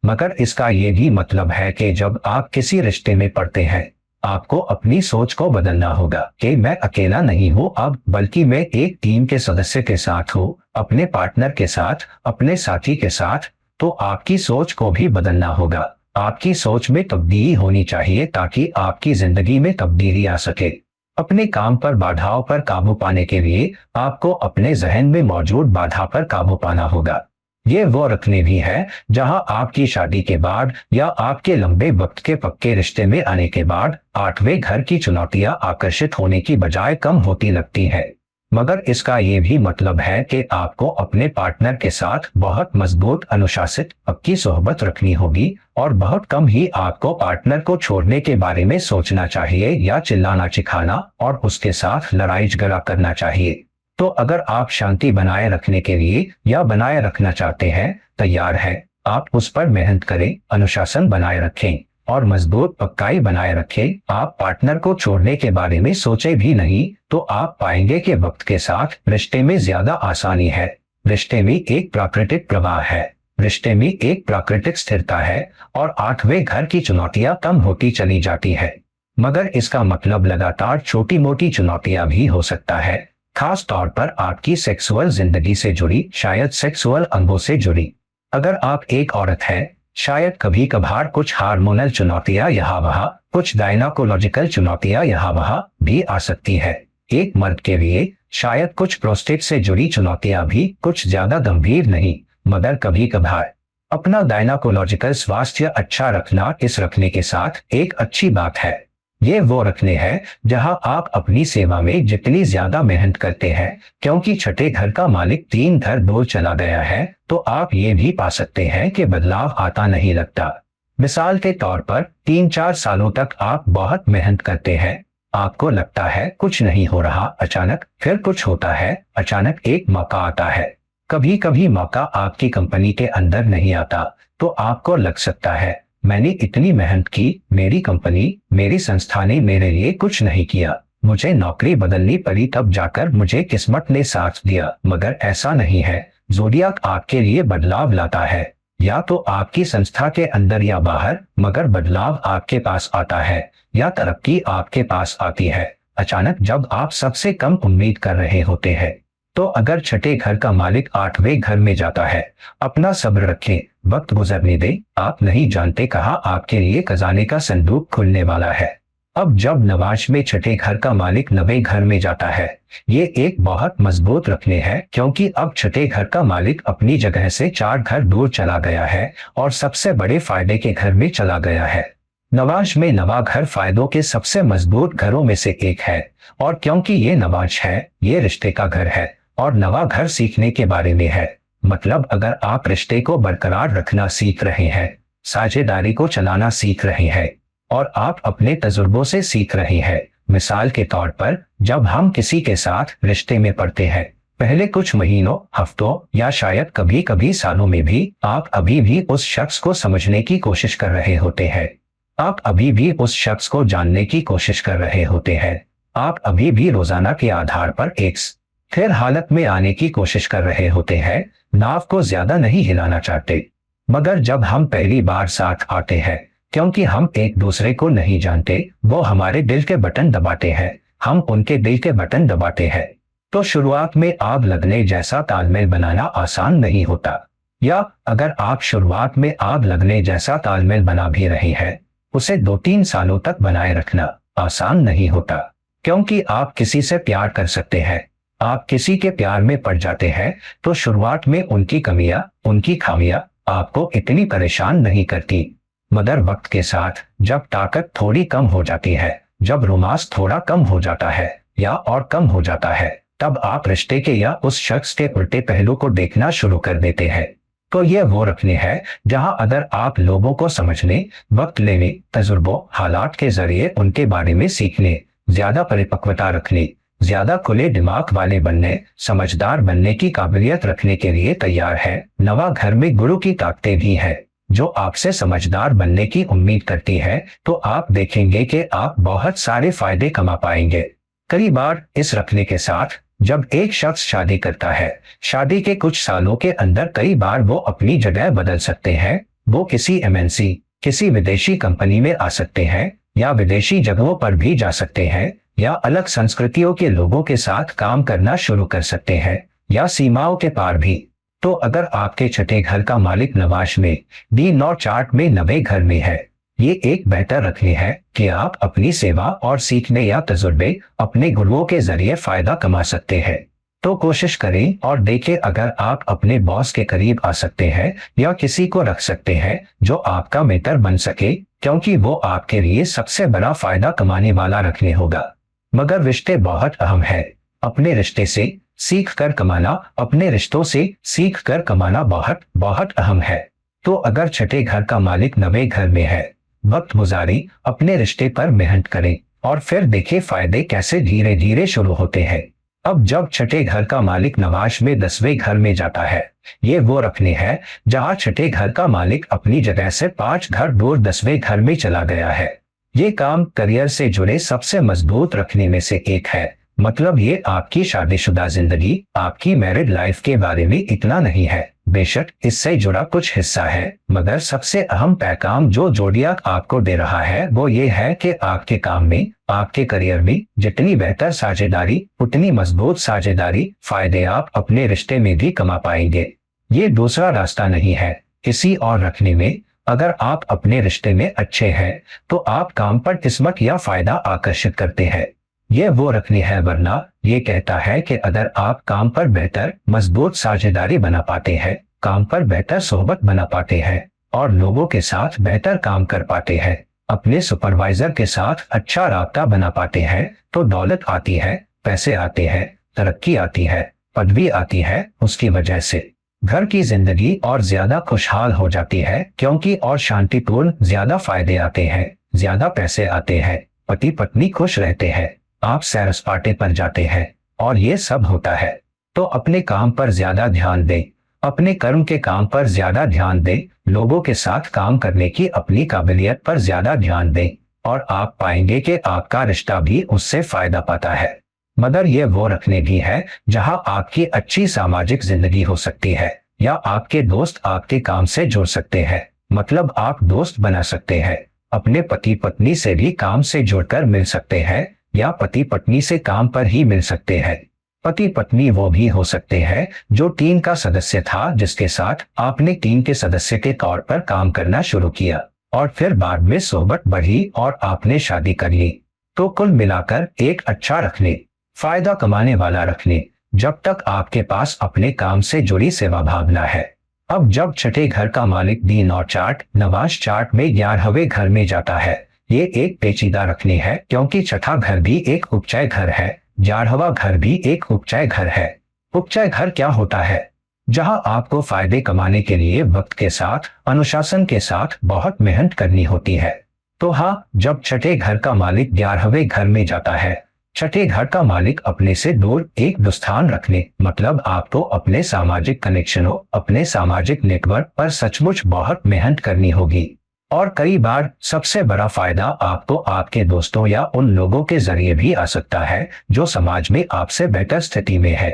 मगर इसका ये भी मतलब है कि जब आप किसी रिश्ते में पड़ते हैं, आपको अपनी सोच को बदलना होगा कि मैं अकेला नहीं हूं अब, बल्कि मैं एक टीम के सदस्य के साथ हूं, अपने पार्टनर के साथ, अपने साथी के साथ। तो आपकी सोच को भी बदलना होगा। आपकी सोच में तब्दीली होनी चाहिए ताकि आपकी जिंदगी में तब्दीली आ सके। अपने काम पर बाधाओं पर काबू पाने के लिए आपको अपने जहन में मौजूद बाधा पर काबू पाना होगा। ये वो रखने भी है जहां आपकी शादी के बाद या आपके लंबे वक्त के पक्के रिश्ते में आने के बाद आठवें घर की चुनौतियां आकर्षित होने की बजाय कम होती लगती है। मगर इसका ये भी मतलब है कि आपको अपने पार्टनर के साथ बहुत मजबूत अनुशासित पक्की सोहबत रखनी होगी और बहुत कम ही आपको पार्टनर को छोड़ने के बारे में सोचना चाहिए या चिल्लाना चिखाना और उसके साथ लड़ाई झगड़ा करना चाहिए। तो अगर आप शांति बनाए रखने के लिए या बनाए रखना चाहते हैं, तैयार है, आप उस पर मेहनत करें, अनुशासन बनाए रखें और मजबूत पक्काई बनाए रखें। आप पार्टनर को छोड़ने के बारे में सोचे भी नहीं तो आप पाएंगे कि वक्त के साथ रिश्ते में ज्यादा आसानी है, रिश्ते में एक प्राकृतिक प्रवाह है, रिश्ते में एक प्राकृतिक स्थिरता है और आठवें घर की चुनौतियां कम होती चली जाती है। मगर इसका मतलब लगातार छोटी मोटी चुनौतियां भी हो सकता है, खास तौर पर आपकी सेक्सुअल जिंदगी से जुड़ी, शायद सेक्सुअल अंगों से जुड़ी। अगर आप एक औरत है, शायद कभी कभार कुछ हार्मोनल चुनौतियां यहाँ वहाँ, कुछ गायनाकोलॉजिकल चुनौतियां यहाँ वहाँ भी आ सकती है। एक मर्द के लिए शायद कुछ प्रोस्टेट से जुड़ी चुनौतियां भी, कुछ ज्यादा गंभीर नहीं, मगर कभी कभार। अपना गायनाकोलॉजिकल स्वास्थ्य अच्छा रखना इस रखने के साथ एक अच्छी बात है। ये वो रखने हैं जहां आप अपनी सेवा में जितनी ज्यादा मेहनत करते हैं, क्योंकि छठे घर का मालिक 3 घर दूर चला गया है, तो आप ये भी पा सकते हैं कि बदलाव आता नहीं लगता। मिसाल के तौर पर 3-4 सालों तक आप बहुत मेहनत करते हैं, आपको लगता है कुछ नहीं हो रहा, अचानक फिर कुछ होता है, अचानक एक मौका आता है। कभी कभी मौका आपकी कंपनी के अंदर नहीं आता, तो आपको लग सकता है मैंने इतनी मेहनत की, मेरी कंपनी, मेरी संस्था ने मेरे लिए कुछ नहीं किया, मुझे नौकरी बदलनी पड़ी, तब जाकर मुझे किस्मत ने साथ दिया। मगर ऐसा नहीं है। ज़ोडियाक आपके लिए बदलाव लाता है, या तो आपकी संस्था के अंदर या बाहर, मगर बदलाव आपके पास आता है या तरक्की आपके पास आती है अचानक जब आप सबसे कम उम्मीद कर रहे होते हैं। तो अगर छठे घर का मालिक आठवें घर में जाता है, अपना सब्र रखें, वक्त गुजरने दें, आप नहीं जानते कहाँ आपके लिए खजाने का संदूक खुलने वाला है। अब जब नवाज में छठे घर का मालिक नवे घर में जाता है, ये एक बहुत मजबूत रखने है, क्योंकि अब छठे घर का मालिक अपनी जगह से 4 घर दूर चला गया है और सबसे बड़े फायदे के घर में चला गया है। नवाज में नवा घर फायदों के सबसे मजबूत घरों में से एक है, और क्योंकि ये नवाज है, ये रिश्ते का घर है और नवा घर सीखने के बारे में है। मतलब अगर आप रिश्ते को बरकरार रखना सीख रहे हैं, साझेदारी को चलाना सीख रहे हैं और आप अपने तजुर्बों से सीख रहे हैं। मिसाल के तौर पर जब हम किसी के साथ रिश्ते में पड़ते हैं, पहले कुछ महीनों, हफ्तों या शायद कभी कभी सालों में भी आप अभी भी उस शख्स को समझने की कोशिश कर रहे होते हैं। आप अभी भी उस शख्स को जानने की कोशिश कर रहे होते हैं। आप अभी भी रोजाना के आधार पर एक स्थिर हालत में आने की कोशिश कर रहे होते हैं, नाव को ज्यादा नहीं हिलाना चाहते। मगर जब हम पहली बार साथ आते हैं, क्योंकि हम एक दूसरे को नहीं जानते, वो हमारे दिल के बटन दबाते हैं, हम उनके दिल के बटन दबाते हैं। तो शुरुआत में आग लगने जैसा तालमेल बनाना आसान नहीं होता, या अगर आप शुरुआत में आग लगने जैसा तालमेल बना भी रहे हैं, उसे 2-3 सालों तक बनाए रखना आसान नहीं होता। क्योंकि आप किसी से प्यार कर सकते हैं, आप किसी के प्यार में पड़ जाते हैं, तो शुरुआत में उनकी कमियां, उनकी खामियां आपको इतनी परेशान नहीं करती। मगर वक्त के साथ जब ताकत थोड़ी कम हो जाती है, जब रोमांस थोड़ा कम हो जाता है या और कम हो जाता है, तब आप रिश्ते के या उस शख्स के उल्टे पहलू को देखना शुरू कर देते हैं। तो ये वो रखने हैं जहां अगर आप लोगों को समझने, वक्त लेने, तजुर्बों, हालात के जरिए उनके बारे में सीखने, ज्यादा परिपक्वता रखने, ज्यादा खुले दिमाग वाले बनने, समझदार बनने की काबिलियत रखने के लिए तैयार है। नवा घर में गुरु की ताकतें भी है जो आपसे समझदार बनने की उम्मीद करती है, तो आप देखेंगे कि आप बहुत सारे फायदे कमा पाएंगे। कई बार इस रखने के साथ जब एक शख्स शादी करता है, शादी के कुछ सालों के अंदर कई बार वो अपनी जगह बदल सकते हैं। वो किसी एमएनसी, किसी विदेशी कंपनी में आ सकते हैं, या विदेशी जगहों पर भी जा सकते हैं, या अलग संस्कृतियों के लोगों के साथ काम करना शुरू कर सकते हैं, या सीमाओं के पार भी। तो अगर आपके छठे घर का मालिक नवाश में, D9 चार्ट में 90 घर में है, ये एक बेहतर रखने है कि आप अपनी सेवा और सीखने या तजुर्बे, अपने गुरुओं के जरिए फायदा कमा सकते हैं। तो कोशिश करें और देखें अगर आप अपने बॉस के करीब आ सकते हैं या किसी को रख सकते हैं जो आपका मेंटर बन सके, क्योंकि वो आपके लिए सबसे बड़ा फायदा कमाने वाला रखने होगा। मगर रिश्ते बहुत अहम है। अपने रिश्ते से सीख कर कमाना, अपने रिश्तों से सीख कर कमाना बहुत बहुत अहम है। तो अगर छठे घर का मालिक 90 घर में है, वक्त गुजारें, अपने रिश्ते पर मेहनत करें और फिर देखें फायदे कैसे धीरे धीरे शुरू होते हैं। अब जब छठे घर का मालिक नवाश में 10वें घर में जाता है, ये वो रखने हैं जहां छठे घर का मालिक अपनी जगह से 5 घर दूर 10वें घर में चला गया है। ये काम करियर से जुड़े सबसे मजबूत रखने में से एक है। मतलब ये आपकी शादीशुदा जिंदगी, आपकी मैरिड लाइफ के बारे में इतना नहीं है, बेशक इससे जुड़ा कुछ हिस्सा है, मगर सबसे अहम पैगाम जो जोडियाक आपको दे रहा है वो ये है कि आपके काम में, आपके करियर में जितनी बेहतर साझेदारी, उतनी मजबूत साझेदारी, फायदे आप अपने रिश्ते में भी कमा पाएंगे। ये दूसरा रास्ता नहीं है। किसी और रखने में अगर आप अपने रिश्ते में अच्छे हैं, तो आप काम पर किस्मत या फायदा आकर्षित करते हैं। ये वो रखने है, वरना ये कहता है कि अगर आप काम पर बेहतर मजबूत साझेदारी बना पाते हैं, काम पर बेहतर सोहबत बना पाते हैं और लोगों के साथ बेहतर काम कर पाते हैं, अपने सुपरवाइजर के साथ अच्छा राब्ता बना पाते हैं, तो दौलत आती है, पैसे आते हैं, तरक्की आती है, पदवी आती है। उसकी वजह से घर की जिंदगी और ज्यादा खुशहाल हो जाती है, क्योंकि और शांतिपूर्ण, ज्यादा फायदे आते हैं, ज्यादा पैसे आते हैं, पति पत्नी खुश रहते हैं, आप सैर सपाटे पर जाते हैं और ये सब होता है। तो अपने काम पर ज्यादा ध्यान दें, अपने कर्म के काम पर ज्यादा ध्यान दें, लोगों के साथ काम करने की अपनी काबिलियत पर ज्यादा ध्यान दें और आप पाएंगे कि आपका रिश्ता भी उससे फायदा पाता है। मगर ये वो रखने भी है जहां आपकी अच्छी सामाजिक जिंदगी हो सकती है, या आपके दोस्त आपके काम से जुड़ सकते हैं। मतलब आप दोस्त बना सकते हैं, अपने पति पत्नी से भी काम से जुड़कर मिल सकते हैं, या पति पत्नी से काम पर ही मिल सकते हैं। पति पत्नी वो भी हो सकते हैं जो टीम का सदस्य था, जिसके साथ आपने टीम के सदस्य के तौर पर काम करना शुरू किया और फिर बाद में सोहबत बढ़ी और आपने शादी कर ली। तो कुल मिलाकर एक अच्छा रखने, फायदा कमाने वाला रखने, जब तक आपके पास अपने काम से जुड़ी सेवा भावना है। अब जब छठे घर का मालिक D9 चार्ट, नवाश चार्ट में 11वें घर में जाता है, ये एक पेचीदा रखने है, क्योंकि छठा घर भी एक उपचय घर है, 11वां घर भी एक उपचय घर है। उपचय घर क्या होता है? जहां आपको फायदे कमाने के लिए वक्त के साथ, अनुशासन के साथ बहुत मेहनत करनी होती है। तो हाँ, जब छठे घर का मालिक 11वें घर में जाता है, छठे घर का मालिक अपने से दूर एक दुस्थान रखने, मतलब आपको अपने सामाजिक कनेक्शनों, अपने सामाजिक नेटवर्क पर सचमुच बहुत मेहनत करनी होगी। और कई बार सबसे बड़ा फायदा आपको आपके दोस्तों या उन लोगों के जरिए भी आ सकता है जो समाज में आपसे बेहतर स्थिति में है।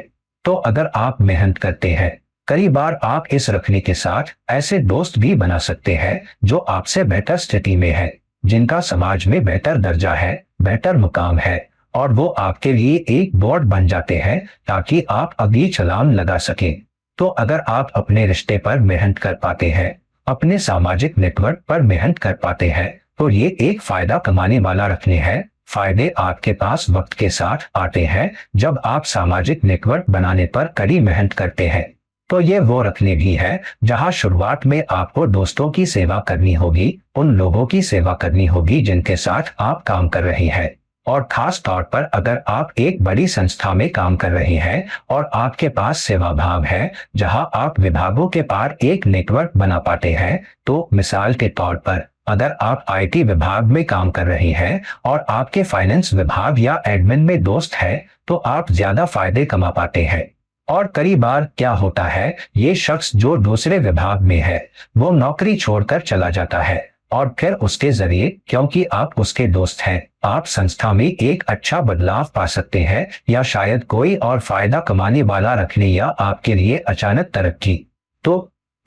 तो अगर आप मेहनत करते हैं, कई बार आप इस रखने के साथ ऐसे दोस्त भी बना सकते हैं जो आपसे बेहतर स्थिति में है, जिनका समाज में बेहतर दर्जा है, बेहतर मुकाम है और वो आपके लिए एक बोर्ड बन जाते हैं ताकि आप अगली छलांग लगा सकें। तो अगर आप अपने रिश्ते पर मेहनत कर पाते हैं, अपने सामाजिक नेटवर्क पर मेहनत कर पाते हैं, तो ये एक फायदा कमाने वाला रखने हैं। फायदे आपके पास वक्त के साथ आते हैं जब आप सामाजिक नेटवर्क बनाने पर कड़ी मेहनत करते हैं। तो ये वो रखने भी है जहां शुरुआत में आपको दोस्तों की सेवा करनी होगी, उन लोगों की सेवा करनी होगी जिनके साथ आप काम कर रहे हैं। और खास तौर पर अगर आप एक बड़ी संस्था में काम कर रहे हैं और आपके पास सेवा भाव है जहां आप विभागों के पार एक नेटवर्क बना पाते हैं। तो मिसाल के तौर पर अगर आप आईटी विभाग में काम कर रहे हैं और आपके फाइनेंस विभाग या एडमिन में दोस्त है, तो आप ज्यादा फायदे कमा पाते हैं। और कई बार क्या होता है, ये शख्स जो दूसरे विभाग में है वो नौकरी छोड़कर चला जाता है और फिर उसके जरिए, क्योंकि आप उसके दोस्त हैं, आप संस्था में एक अच्छा बदलाव पा सकते हैं या शायद कोई और फायदा कमाने वाला रखने या आपके लिए अचानक तरक्की। तो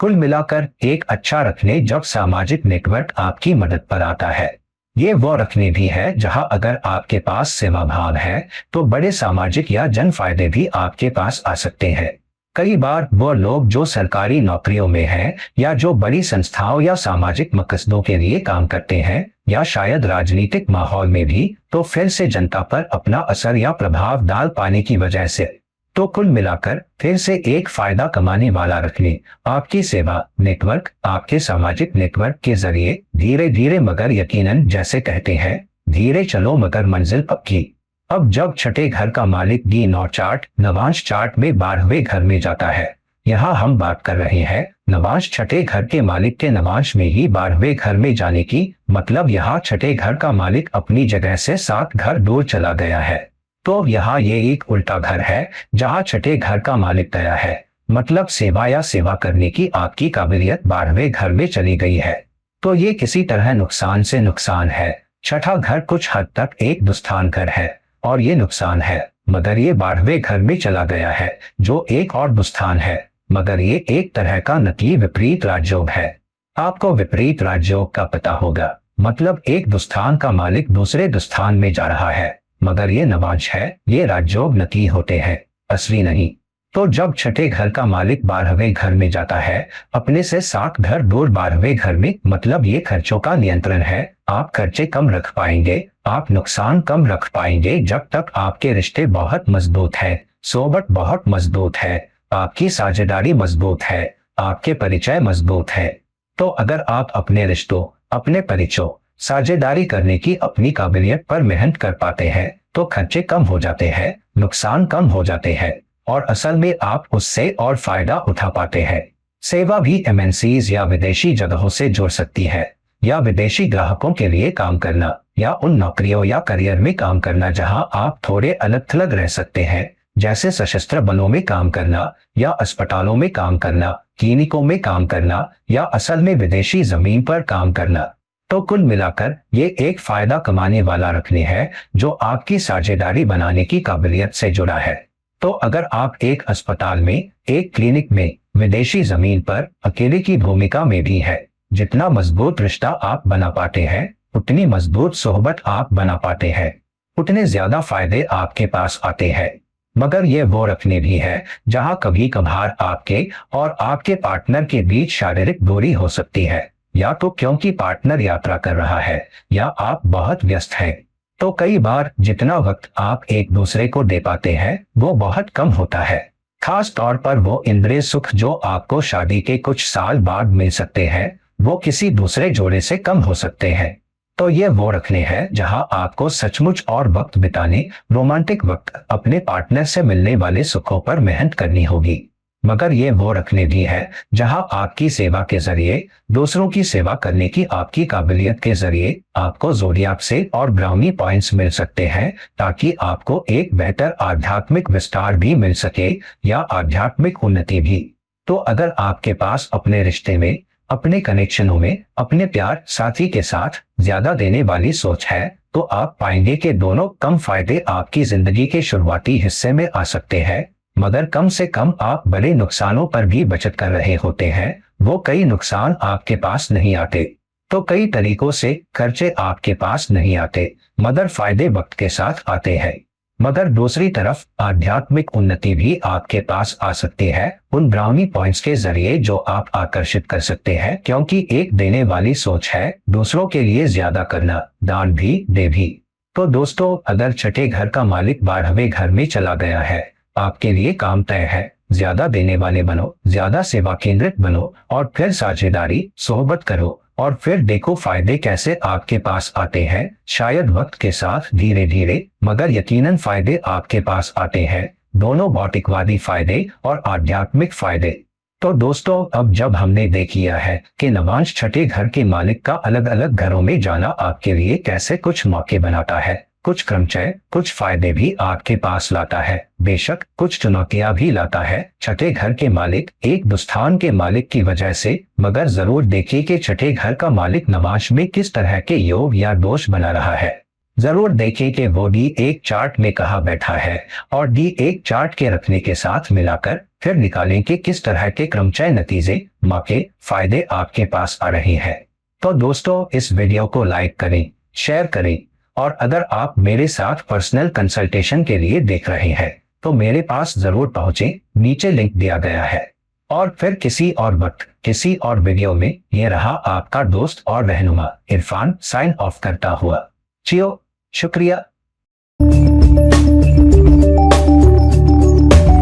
कुल मिलाकर एक अच्छा रखने जब सामाजिक नेटवर्क आपकी मदद पर आता है। ये वो रखने भी है जहां अगर आपके पास सेवा भाव है तो बड़े सामाजिक या जन फायदे भी आपके पास आ सकते हैं। कई बार वो लोग जो सरकारी नौकरियों में हैं या जो बड़ी संस्थाओं या सामाजिक मकसदों के लिए काम करते हैं या शायद राजनीतिक माहौल में भी, तो फिर से जनता पर अपना असर या प्रभाव डाल पाने की वजह से। तो कुल मिलाकर फिर से एक फायदा कमाने वाला रखने आपकी सेवा नेटवर्क आपके सामाजिक नेटवर्क के जरिए धीरे धीरे मगर यकीनन, जैसे कहते हैं, धीरे चलो मगर मंजिल पक्की। अब जब छठे घर का मालिक डी नौ चार्ट नवांश चार्ट में 12वें घर में जाता है, यहाँ हम बात कर रहे हैं नवांश छठे घर के मालिक के नवांश में ही 12वें घर में जाने की। मतलब यहाँ छठे घर का मालिक अपनी जगह से 7 घर दूर चला गया है। तो यहाँ ये एक उल्टा घर है जहाँ छठे घर का मालिक गया है। मतलब सेवा या सेवा करने की आपकी काबिलियत 12वें घर में चली गई है। तो ये किसी तरह नुकसान से नुकसान है। छठा घर कुछ हद तक एक दुस्थान घर है और ये नुकसान है, मगर ये 12वें घर में चला गया है जो एक और दुस्थान है, मगर ये एक तरह का नकली विपरीत राजयोग है। आपको विपरीत राजयोग का पता होगा। मतलब एक दुस्थान का मालिक दूसरे दुस्थान में जा रहा है, मगर ये नवांश है, ये राजयोग नकली होते हैं, असली नहीं। तो जब छठे घर का मालिक 12वें घर में जाता है, अपने से 7 घर दूर 12वें घर में, मतलब ये खर्चों का नियंत्रण है। आप खर्चे कम रख पाएंगे, आप नुकसान कम रख पाएंगे जब तक आपके रिश्ते बहुत मजबूत है, सोबत बहुत मजबूत है, आपकी साझेदारी मजबूत है, आपके परिचय मजबूत है। तो अगर आप अपने रिश्तों, अपने परिचयों, साझेदारी करने की अपनी काबिलियत पर मेहनत कर पाते हैं, तो खर्चे कम हो जाते हैं, नुकसान कम हो जाते हैं और असल में आप उससे और फायदा उठा पाते हैं। सेवा भी एमएनसीज या विदेशी जगहों से जुड़ सकती है, या विदेशी ग्राहकों के लिए काम करना, या उन नौकरियों या करियर में काम करना जहां आप थोड़े अलग थलग रह सकते हैं, जैसे सशस्त्र बलों में काम करना, या अस्पतालों में काम करना, क्लिनिकों में काम करना, या असल में विदेशी जमीन पर काम करना। तो कुल मिलाकर ये एक फायदा कमाने वाला रखने है जो आपकी साझेदारी बनाने की काबिलियत से जुड़ा है। तो अगर आप एक अस्पताल में, एक क्लिनिक में, विदेशी जमीन पर अकेले की भूमिका में भी है, जितना मजबूत रिश्ता आप बना पाते हैं, उतनी मजबूत सोहबत आप बना पाते हैं, उतने ज्यादा फायदे आपके पास आते हैं। मगर ये वो रखने भी है जहां कभी कभार आपके और आपके पार्टनर के बीच शारीरिक दूरी हो सकती है, या तो क्योंकि पार्टनर यात्रा कर रहा है या आप बहुत व्यस्त हैं। तो कई बार जितना वक्त आप एक दूसरे को दे पाते हैं वो बहुत कम होता है। खास तौर पर वो इंद्रिय सुख जो आपको शादी के कुछ साल बाद मिल सकते हैं, वो किसी दूसरे जोड़े से कम हो सकते हैं। तो ये वो रखने हैं जहां आपको सचमुच और वक्त बिताने, रोमांटिक वक्त, अपने पार्टनर से मिलने वाले सुखों पर मेहनत करनी होगी। मगर ये वो रखने भी है जहां आपकी सेवा के जरिए, दूसरों की सेवा करने की आपकी काबिलियत के जरिए आपको ज़ोडियाक से और ब्राउनी पॉइंट्स मिल सकते हैं, ताकि आपको एक बेहतर आध्यात्मिक विस्तार भी मिल सके या आध्यात्मिक उन्नति भी। तो अगर आपके पास अपने रिश्ते में, अपने कनेक्शनों में, अपने प्यार साथी के साथ ज्यादा देने वाली सोच है, तो आप पाएंगे कि दोनों कम फायदे आपकी जिंदगी के शुरुआती हिस्से में आ सकते हैं, मगर कम से कम आप बड़े नुकसानों पर भी बचत कर रहे होते हैं। वो कई नुकसान आपके पास नहीं आते। तो कई तरीकों से खर्चे आपके पास नहीं आते, मगर फायदे वक्त के साथ आते हैं। मगर दूसरी तरफ आध्यात्मिक उन्नति भी आपके पास आ सकती है उन ब्राउनी पॉइंट्स के जरिए जो आप आकर्षित कर सकते हैं, क्योंकि एक देने वाली सोच है दूसरों के लिए ज्यादा करना, दान भी दे भी। तो दोस्तों, अगर छठे घर का मालिक 12वें घर में चला गया है, आपके लिए काम तय है। ज्यादा देने वाले बनो, ज्यादा सेवा केंद्रित बनो और फिर साझेदारी सोहबत करो और फिर देखो फायदे कैसे आपके पास आते हैं। शायद वक्त के साथ धीरे धीरे, मगर यकीनन फायदे आपके पास आते हैं, दोनों भौतिकवादी फायदे और आध्यात्मिक फायदे। तो दोस्तों, अब जब हमने देख लिया है कि नवांश छठे घर के मालिक का अलग अलग घरों में जाना आपके लिए कैसे कुछ मौके बनाता है, कुछ क्रमचय, कुछ फायदे भी आपके पास लाता है, बेशक कुछ चुनौतियां भी लाता है छठे घर के मालिक एक दुस्थान के मालिक की वजह से। मगर जरूर देखिए कि छठे घर का मालिक नवांश में किस तरह के योग या दोष बना रहा है। जरूर देखिए कि वो D1 चार्ट में कहाँ बैठा है और D1 चार्ट के रखने के साथ मिलाकर फिर निकालें कि किस तरह के क्रमचय नतीजे, मौके, फायदे आपके पास आ रहे हैं। तो दोस्तों, इस वीडियो को लाइक करें, शेयर करें और अगर आप मेरे साथ पर्सनल कंसल्टेशन के लिए देख रहे हैं तो मेरे पास जरूर पहुंचे, नीचे लिंक दिया गया है। और फिर किसी और वक्त किसी और वीडियो में ये रहा आपका दोस्त और रहनुमा इरफान, साइन ऑफ करता हुआ। चियो, शुक्रिया।